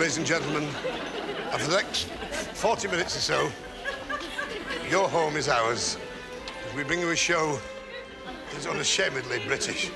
ladies and gentlemen, and for the next 40 minutes or so, your home is ours, as we bring you a show that's unashamedly British.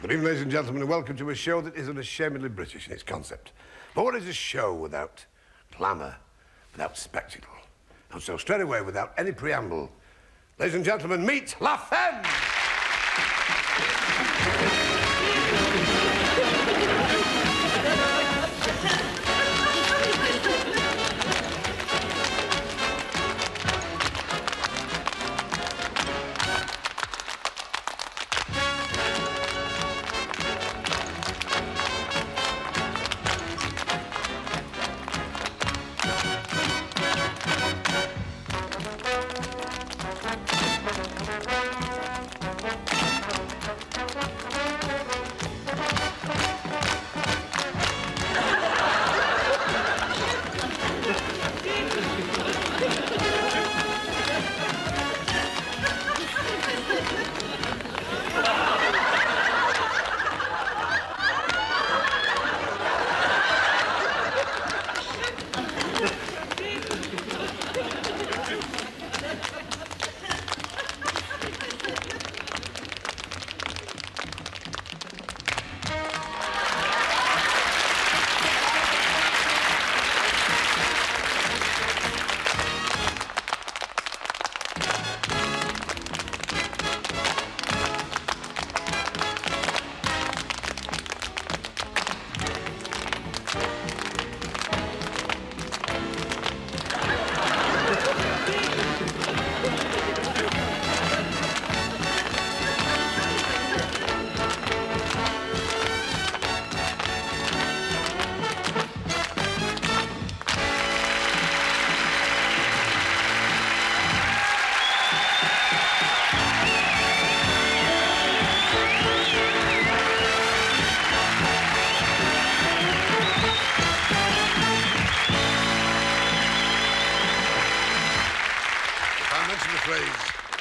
Good evening, ladies and gentlemen, and welcome to a show that is unashamedly British in its concept. But what is a show without glamour, without spectacle? And so, straight away, without any preamble, ladies and gentlemen, meet La Femme!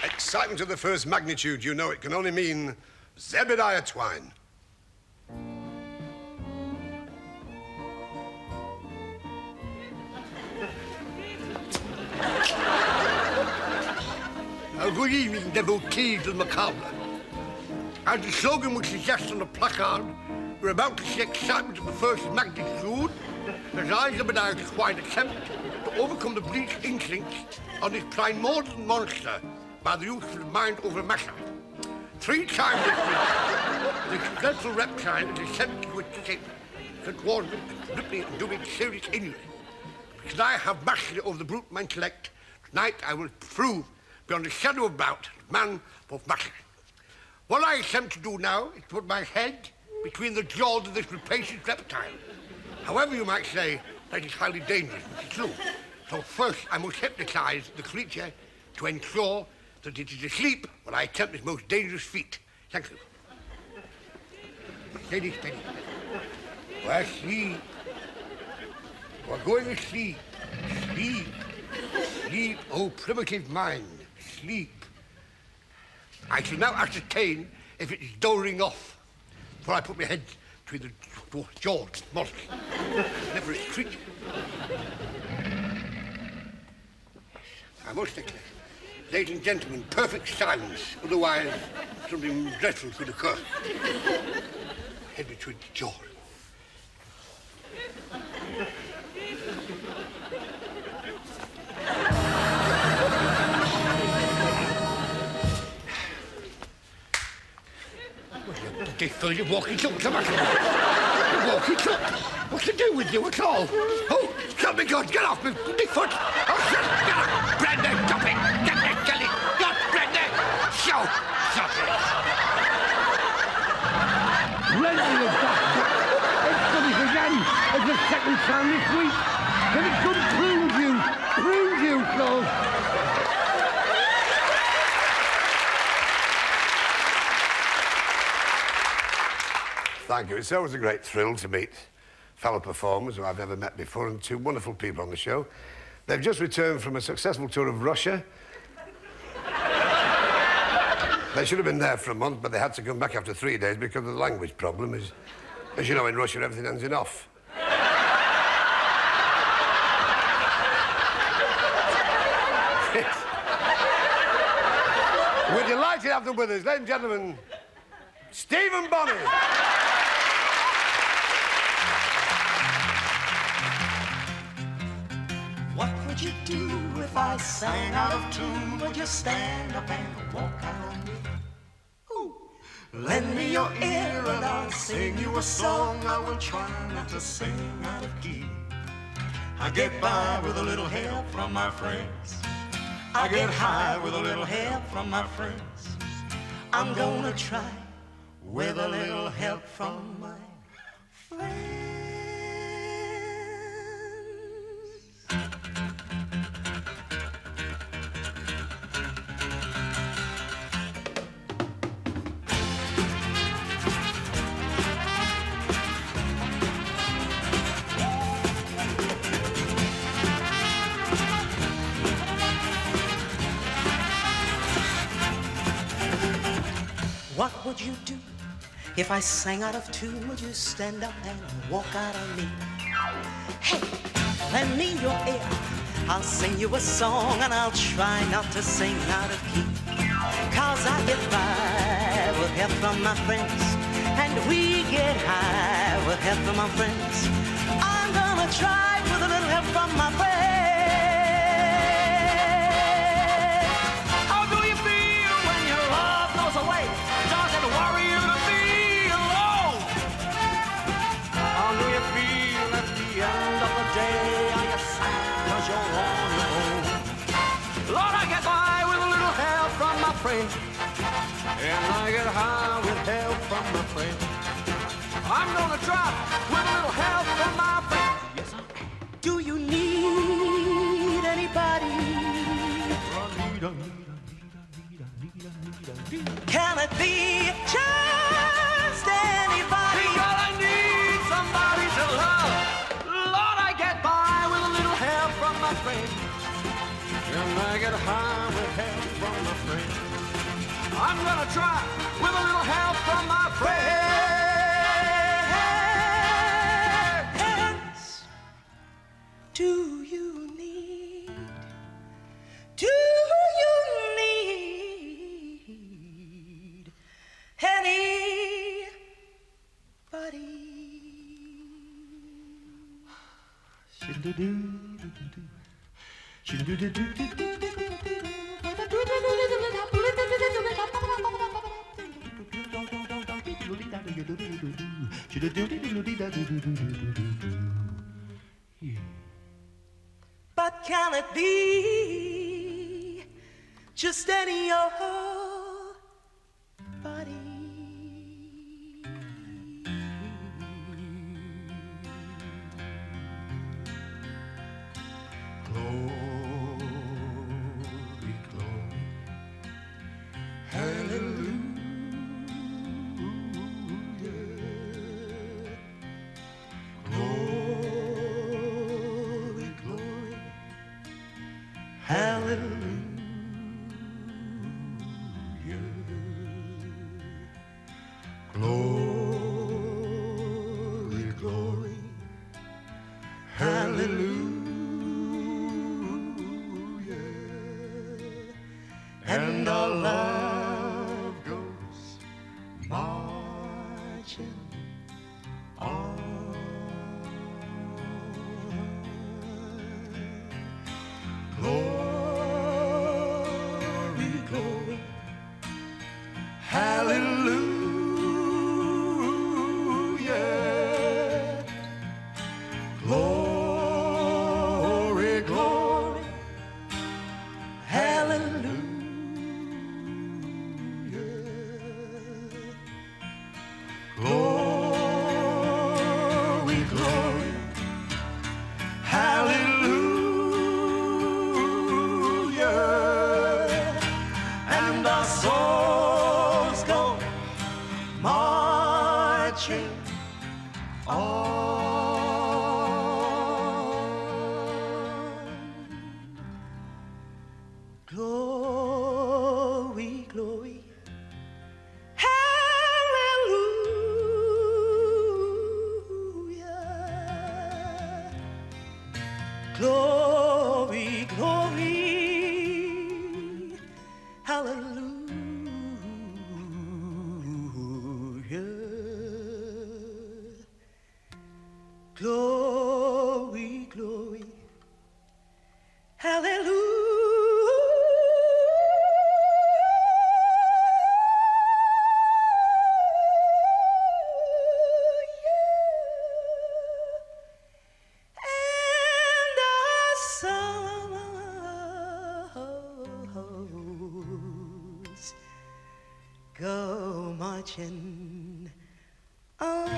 Excitement of the first magnitude, you know it can only mean Zebediah Twine. Good evening, devotees of macabre. As the slogan would suggest on the placard, we're about to see excitement of the first magnitude as I, Zebediah Twine, attempt to overcome the bleak instincts of this primordial monster by the use of mind over matter. 3 times this week, the dreadful reptile has attempted to escape, coordinate and ripping and doing serious injury. Because I have mastery over the brute intellect, tonight I will prove beyond a shadow of doubt man of matter. What I attempt to do now is put my head between the jaws of this rapacious reptile. However, you might say that is highly dangerous, which is true. So first I must hypnotize the creature to ensure that it is asleep when I attempt this most dangerous feat. Thank you. Steady, steady. We're asleep. We're going to sleep. Sleep. Sleep, oh primitive mind. Sleep. I shall now ascertain if it is dozing off, before I put my head between the jaws, modestly. Never a creature. I most declare. Ladies and gentlemen, perfect silence, otherwise something dreadful could occur. Head between the jaws. They feel you're walking so much. look, it's up. What's to do with you at all? Oh, help me, God, get off me foot. Oh, shut up, get up. Brenda, stop it. Get me, Kelly. Not Brenda. Show. Stop it. Plenty of that. It's coming again. It's the second time this week. And it could prove you, so. Thank you. It's always a great thrill to meet fellow performers who I've never met before, and two wonderful people on the show. They've just returned from a successful tour of Russia. They should have been there for a month, but they had to come back after 3 days because of the language problem. As you know, in Russia, everything ends in off. We're delighted to have them with us. Ladies and gentlemen, Steve and Bonnie. What would you do if I sang out of tune? Would you stand up and walk out on me? Ooh. Lend me your ear and I'll sing you a song. I will try not to sing out of key. I get by with a little help from my friends. I get high with a little help from my friends. I'm gonna try with a little help from my friends. What would you do if I sang out of tune? Would you stand up and walk out on me? Hey, lend me your ear. I'll sing you a song and I'll try not to sing out of key. 'Cause I get by with help from my friends, and we get high with help from my friends. I'm gonna try with a little help from my friends. How do you feel when your love goes away? Does it worry you to be alone? How do you feel at the end of the day? Are you sad 'cause you're on your own? Lord, I get by with a little help from my friend, and I get high with help from my friend. I'm gonna try with a little help from my friend. Yes, I am. Do you need anybody? Can it be just anybody? Because I need somebody to love. Lord, I get by with a little help from my friend, and I get high with help from my friend. I'm gonna try with a little help from my friends. Do you need But can it be just any old body? Glory, glory, hallelujah. Glory, glory, hallelujah. Glory, glory, hallelujah. And our love goes marching on. Glory, glory, hallelujah. glory, hallelujah, and our souls go marching on. Glory, glory, hallelujah. Glory, glory, hallelujah. Glory, glory, and our souls go marching on.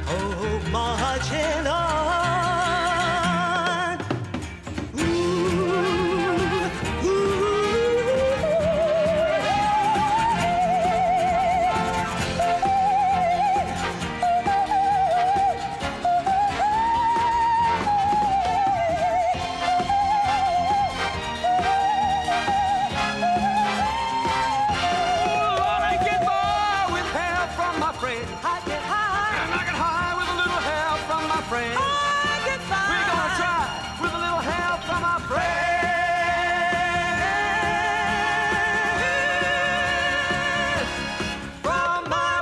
Oh, marching on. Lord, I get by with help from my friends. I get high. And I get high with a little help from my friends. I get by. We're gonna try with a little help from our friends. From my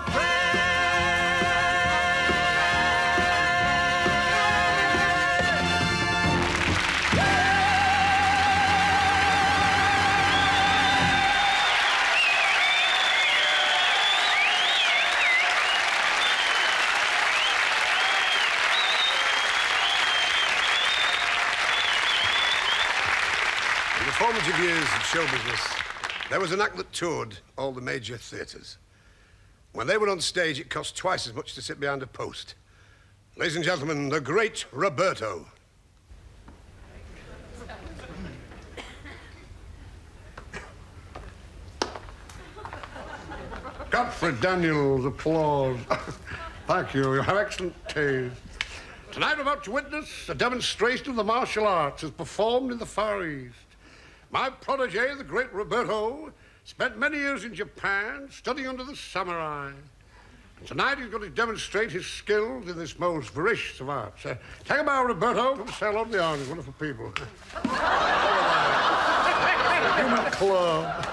In the formative years of show business, there was an act that toured all the major theatres. When they were on stage, it cost twice as much to sit behind a post. Ladies and gentlemen, the great Roberto. Godfrey Daniels, applause. Thank you. You have excellent taste. Tonight we're about to witness a demonstration of the martial arts as performed in the Far East. My protege, the great Roberto, spent many years in Japan studying under the samurai. And tonight he's going to demonstrate his skills in this most voracious of arts. Take a bow, Roberto. Come say hello to the audience, wonderful people. Human club.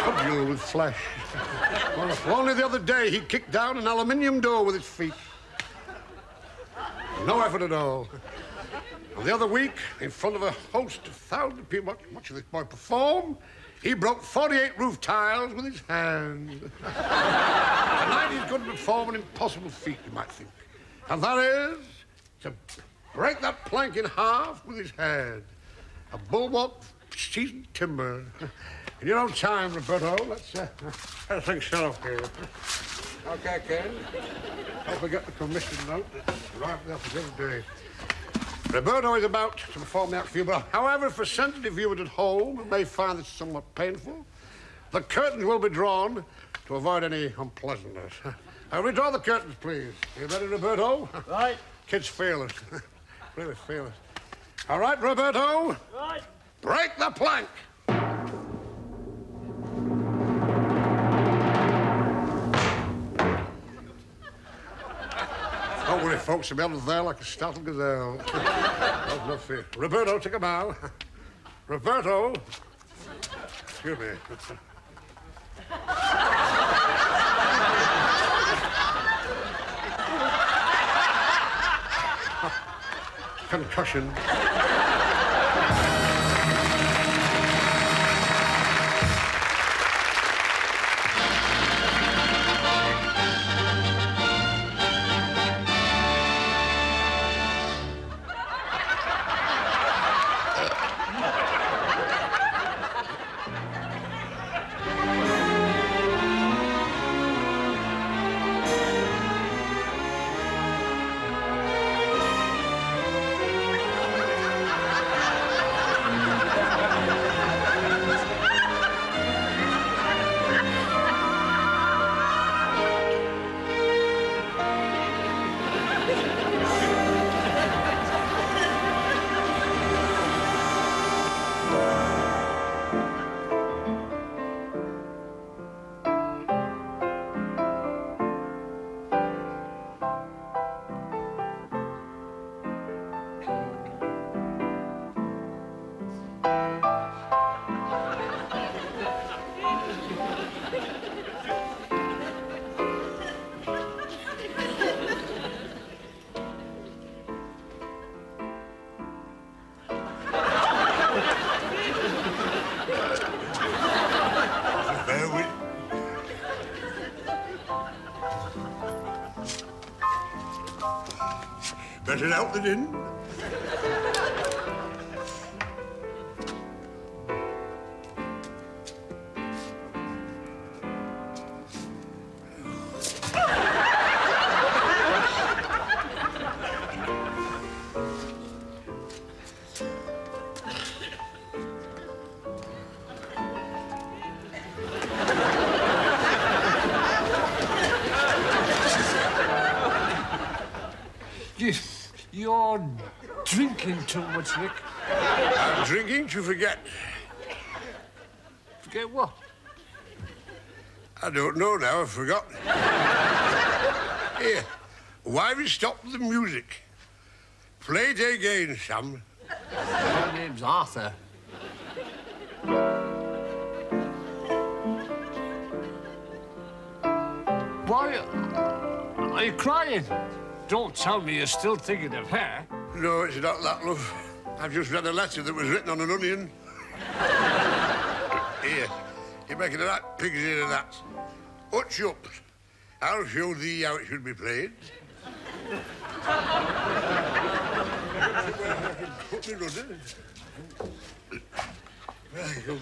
Cudgel with flesh. Well, only the other day he kicked down an aluminium door with his feet. No effort at all. And the other week, in front of a host of thousands of people watching this boy perform, he broke 48 roof tiles with his hands. Tonight he's going to perform an impossible feat, you might think. And that is to break that plank in half with his head. A bulwark seasoned timber. In your own time, Roberto, let's things set up here. Okay, Ken. Don't forget the commission note. It's right there for the other day. Roberto is about to perform the act for you, but however, for sensitive viewers at home who may find this somewhat painful, the curtains will be drawn to avoid any unpleasantness. Redraw the curtains, please. Are you ready, Roberto? Right. Kid's fearless. Really fearless. All right, Roberto. Right. Break the plank. Don't worry, folks. I'll be under there like a startled gazelle. There's no fear. Roberto, take a bow. Roberto. Excuse me. Concussion. Better out than in. You're drinking too much, Nick. I'm drinking to forget. Forget what? I don't know now, I've forgotten. Here, why have you stopped the music? Play it again, Sam. My name's Arthur. Why are you crying? Don't tell me you're still thinking of her. No, it's not that, love. I've just read a letter that was written on an onion. Here, you're making a right pig's ear of that. Hutch up. I'll show thee how it should be played. Put me running. Right, come.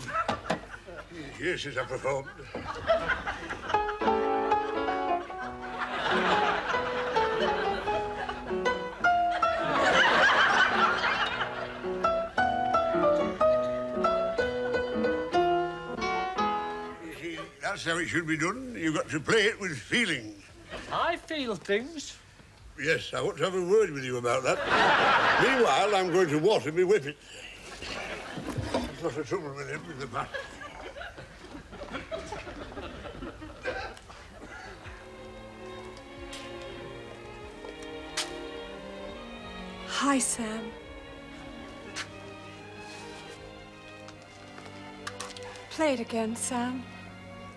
Years since I performed. That's how it should be done. You've got to play it with feeling. I feel things. Yes, I want to have a word with you about that. Meanwhile, I'm going to water me whippet. There's lots of trouble with him with the bat. Hi, Sam. Play it again, Sam.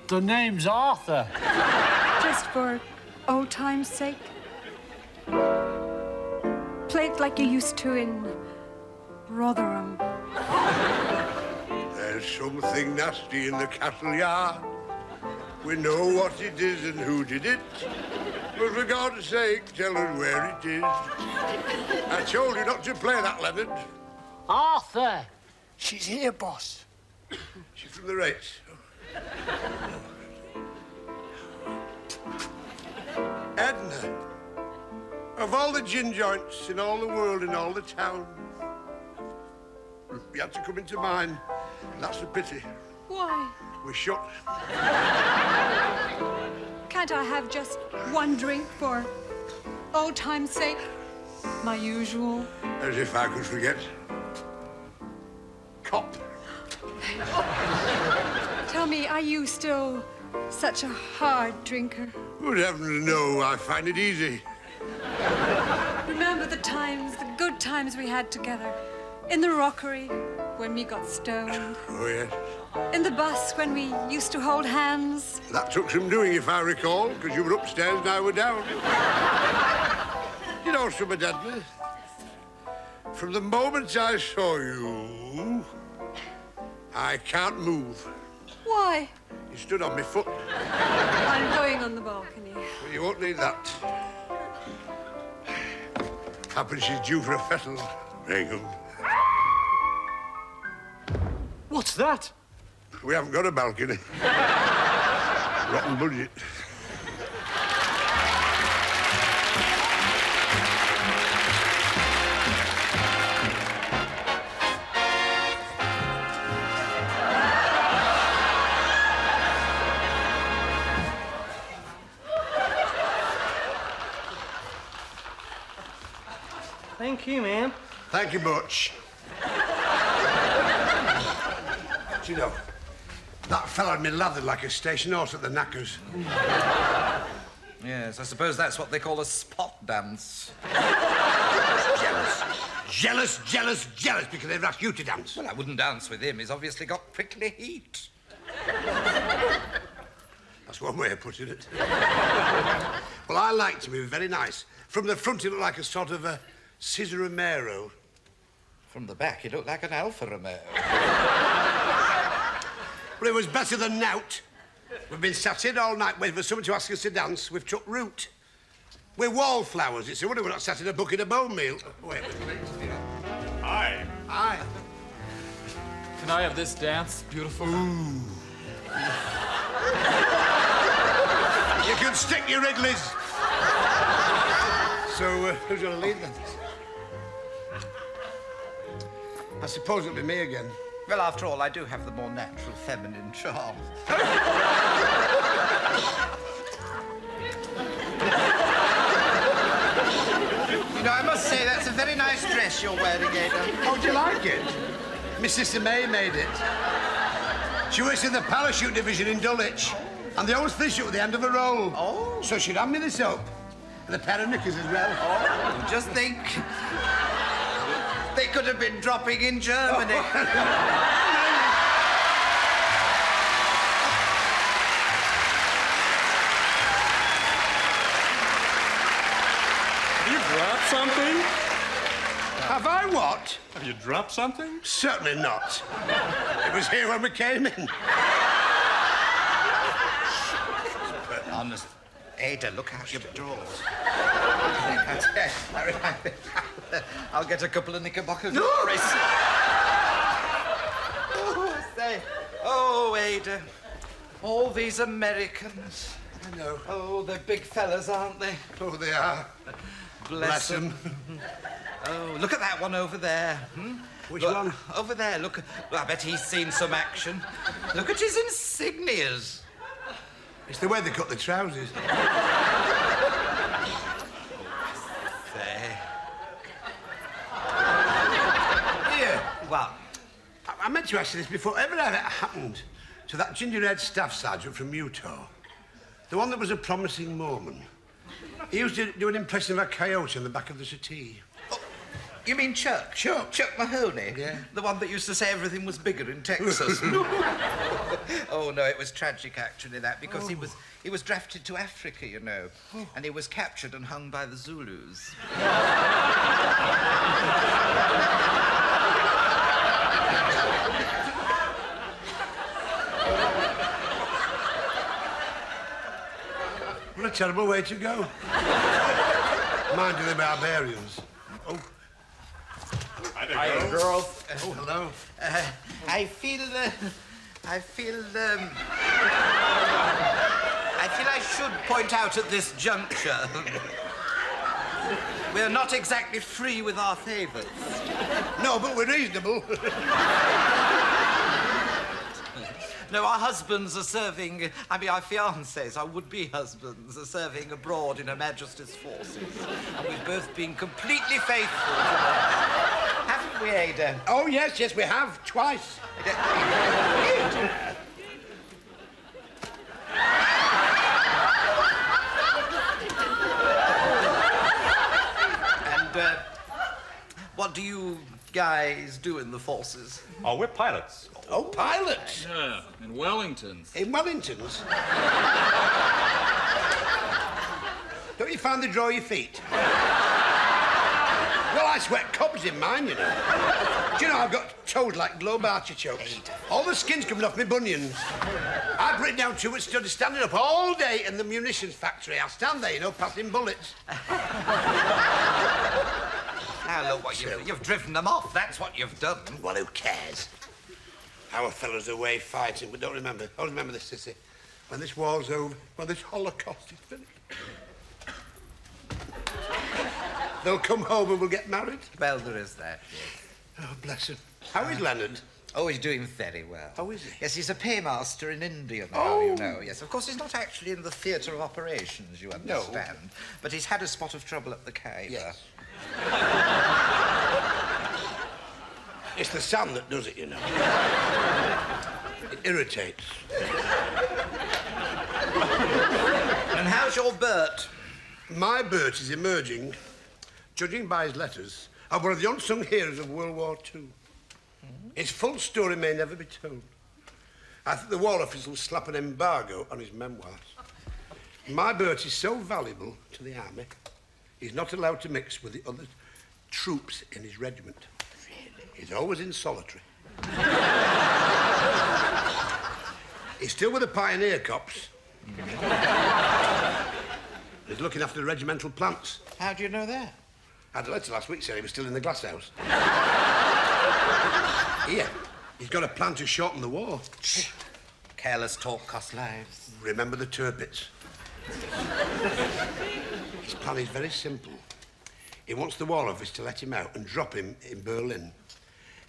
The name's Arthur. Just for old time's sake. Play it like you used to in Rotherham. There's something nasty in the castle yard. We know what it is and who did it. But for God's sake, tell us where it is. I told you not to play that, Leonard. Arthur! She's here, boss. She's from the rates. Edna, of all the gin joints in all the world, in all the town, you had to come into mine. That's a pity. Why? We're shut. Can't I have just one drink for old time's sake? My usual. As if I could forget. Cop. Tell me, are you still such a hard drinker? Good heavens, no. I find it easy. Remember the times, the good times we had together? In the rockery, when we got stoned. Oh, yes. In the bus, when we used to hold hands. That took some doing, if I recall, because you were upstairs and I were down. You know, Summer Edna, from the moment I saw you, I can't move. Why? You stood on my foot. I'm going on the balcony. Well, you won't need that. Happens she's due for a fettle, Bingham. What's that? We haven't got a balcony. Rotten budget. Thank you, ma'am. Thank you, Butch. Do you know, that fella had me lathered like a station horse at the knackers. Yes, I suppose that's what they call a spot dance. Jealous. Jealous, jealous, jealous because they've asked you to dance. Well, I wouldn't dance with him. He's obviously got prickly heat. That's one way of putting it. Well, I liked him. He was very nice. From the front, he looked like a sort of a Cesar Romero. From the back, he looked like an Alfa Romeo. But it was better than nout. We've been sat in all night waiting for someone to ask us to dance. We've took root. We're wallflowers. It's a wonder we're not sat in a bucket of bone meal. Wait a minute. Aye. Aye. Can I have this dance, beautiful? You can stick your Wrigley's. So, who's going to lead then? I suppose it'll be me again. Well, after all, I do have the more natural feminine charm. You know, I must say, that's a very nice dress you're wearing, Ada. Oh, do you like it? Miss Sister May made it. She works in the parachute division in Dulwich. And they always fish it at the end of a roll. Oh. So she'd hand me this up. And a pair of knickers as well. Oh, just think. They could have been dropping in Germany. Have you dropped something? Have I what? Have you dropped something? Certainly not. It was here when we came in. Honest. Ada, look out your drawers. I'll get a couple of knickerbocker glories. Oh, say. Oh, Ada. All these Americans. I know. Oh, they're big fellas, aren't they? Oh, they are. Bless them. Oh, look at that one over there. Which Look, one? Over there, look. I bet he's seen some action. Look at his insignias. It's the way they cut the trousers. There. Here. Well, I meant to ask you this before ever had it happened to that ginger-haired staff sergeant from Utah. The one that was a promising Mormon. He used to do an impression of a coyote on the back of the settee. you mean Chuck? Chuck. Chuck Mahoney? Yeah. The one that used to say everything was bigger in Texas. Oh, no, it was tragic, actually, that, because he was drafted to Africa, you know, and he was captured and hung by the Zulus. What a terrible way to go. Mind you, the barbarians. Oh. Hi, girls. Oh, hello. I feel I should point out at this juncture, we're not exactly free with our favours. No, but we're reasonable. No, our husbands are serving, our fiancés, our would-be husbands, are serving abroad in Her Majesty's forces. And we've both been completely faithful to them. Haven't we, Ada? Oh, yes, we have. Twice. And, what do you guys do in the forces? Oh, we're pilots. Oh, pilots. Yeah, in Wellingtons. In Wellingtons. Don't you find they draw your feet? Well, I sweat cobs in mine, you know. Do you know, I've got toes like globe artichokes. All the skin's coming off my bunions. I put it down to it, stood standing up all day in the munitions factory. I'll stand there, you know, passing bullets. Now, look, what you've driven them off. That's what you've done. Well, who cares? Our fellas are away fighting, but don't remember. Always remember this, Sissy. When this war's over, when this Holocaust is finished, they'll come home and we'll get married. Well, there is that, yes. Oh, bless him. How is Leonard? Oh, he's doing very well. Oh, is he? Yes, he's a paymaster in India now, Oh. you know. Yes, of course, he's not actually in the theatre of operations, you understand. But he's had a spot of trouble at the Khyber. Yes. It's the sun that does it, you know. It irritates. And how's your Bert? My Bert is emerging, judging by his letters, as one of the unsung heroes of World War II. His full story may never be told. I think the War Office will slap an embargo on his memoirs. My Bert is so valuable to the army, he's not allowed to mix with the other troops in his regiment. He's always in solitary. He's still with the pioneer cops. He's looking after the regimental plants. How do you know that? I had a letter last week saying he was still in the glass house. Here, he's got a plan to shorten the war. Careless talk costs lives. Remember the Tirpitz. His plan is very simple. He wants the War Office to let him out and drop him in Berlin.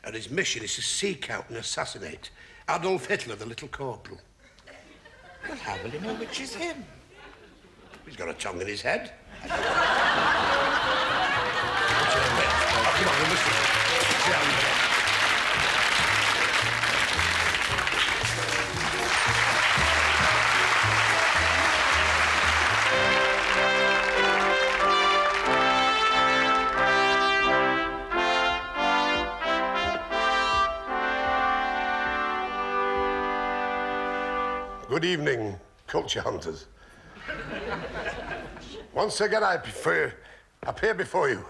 And his mission is to seek out and assassinate Adolf Hitler, the little corporal. Well, how will you know which is him? He's got a tongue in his head. Come on, we must see how we get. Good evening, culture hunters. Once again, I appear before you.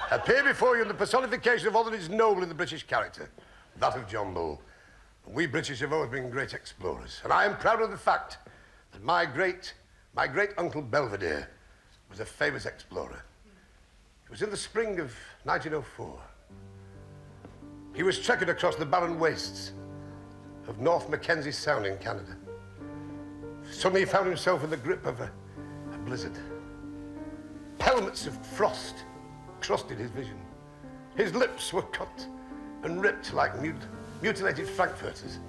I appear before you in the personification of all that is noble in the British character, that of John Bull. We British have always been great explorers, and I am proud of the fact that my great uncle Belvedere was a famous explorer. It was in the spring of 1904. He was trekking across the barren wastes of North Mackenzie Sound in Canada. Suddenly he found himself in the grip of a blizzard. Pelmets of frost crusted his vision. His lips were cut and ripped like mutilated frankfurters.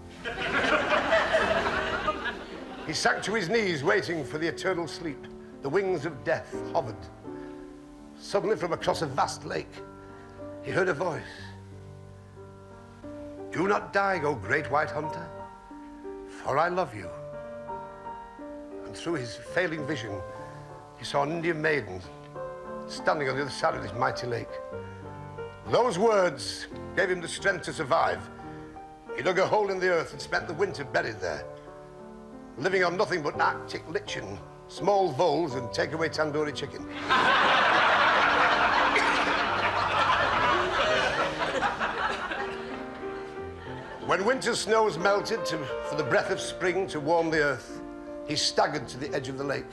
He sank to his knees, waiting for the eternal sleep. The wings of death hovered. Suddenly, from across a vast lake, he heard a voice. Do not die, O great white hunter, for I love you. And through his failing vision, he saw an Indian maiden standing on the other side of this mighty lake. Those words gave him the strength to survive. He dug a hole in the earth and spent the winter buried there, living on nothing but Arctic lichen, small voles, and takeaway tandoori chicken. When winter snows melted for the breath of spring to warm the earth, he staggered to the edge of the lake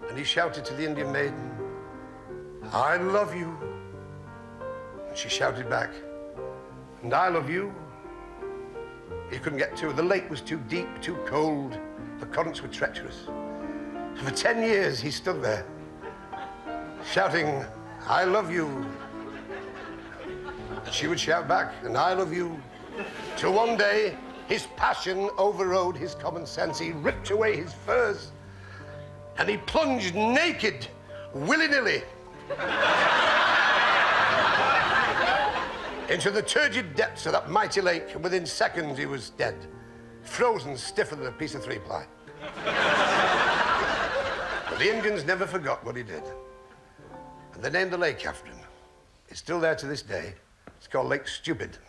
and he shouted to the Indian maiden, I love you. And she shouted back, and I love you. He couldn't get to her. The lake was too deep, too cold. The currents were treacherous. For 10 years he stood there, shouting, I love you. And she would shout back, and I love you. Till one day, his passion overrode his common sense. He ripped away his furs, and he plunged naked, willy-nilly, into the turgid depths of that mighty lake, and within seconds he was dead, frozen stiffer than a piece of 3-ply. But the Indians never forgot what he did, and they named the lake after him. It's still there to this day. It's called Lake Stupid.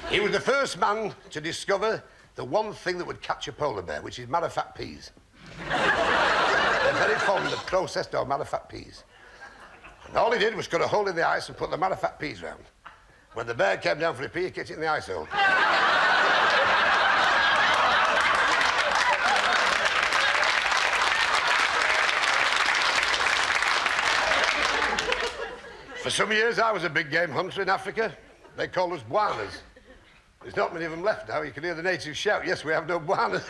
He was the first man to discover the one thing that would catch a polar bear, which is matter-of-fact peas. They're very fond of processed or matter-of-fact peas. And all he did was cut a hole in the ice and put the matter-of-fact peas round. When the bear came down for a pea, he kicked it in the ice hole. For some years, I was a big game hunter in Africa. They called us buanas. There's not many of them left now. You can hear the natives shout, yes, we have no buanas.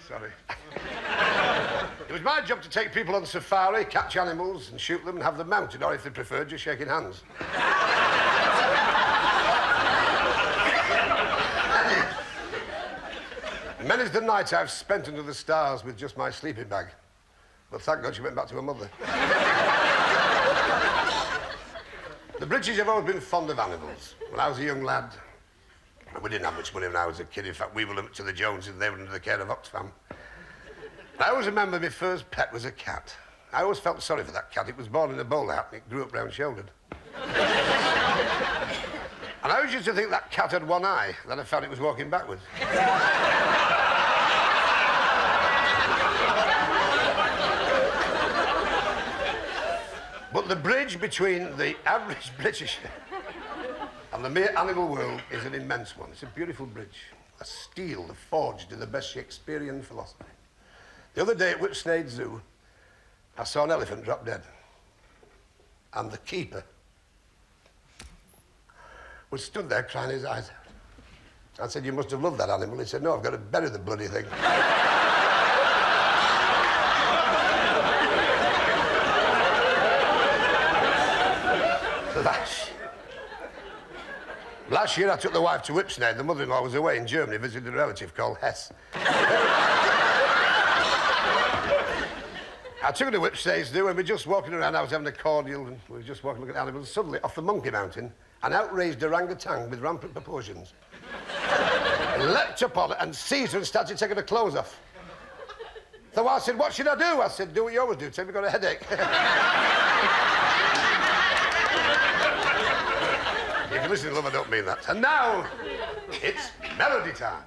Sorry. It was my job to take people on safari, catch animals and shoot them and have them mounted, or if they preferred, just shaking hands. Many's the night I've spent under the stars with just my sleeping bag. But thank God she went back to her mother. The British have always been fond of animals. When I was a young lad, we didn't have much money when I was a kid. In fact, we were limited to the Joneses and they were under the care of Oxfam. I always remember my first pet was a cat. I always felt sorry for that cat. It was born in a bowler hat and it grew up round-shouldered. And I always used to think that cat had one eye. Then I found it was walking backwards. But the bridge between the average Britisher And the mere animal world is an immense one. It's a beautiful bridge. A steel forged in the best Shakespearean philosophy. The other day at Whipsnade Zoo, I saw an elephant drop dead. And the keeper was stood there crying his eyes out. I said, you must have loved that animal. He said, no, I've got to bury the bloody thing. Last year I took the wife to Whipsnade. The mother-in-law was away in Germany visiting a relative called Hess. I took her to Whipsnade Zoo and we were just walking around. I was having a cordial and we were just walking looking at animals. Suddenly, off the Monkey Mountain, an outraged orangutan with rampant proportions leapt upon her and seized her and started taking her clothes off. So I said, what should I do? I said, do what you always do. Tell me you've got a headache. You can listen to love, I don't mean that. And now, it's melody time.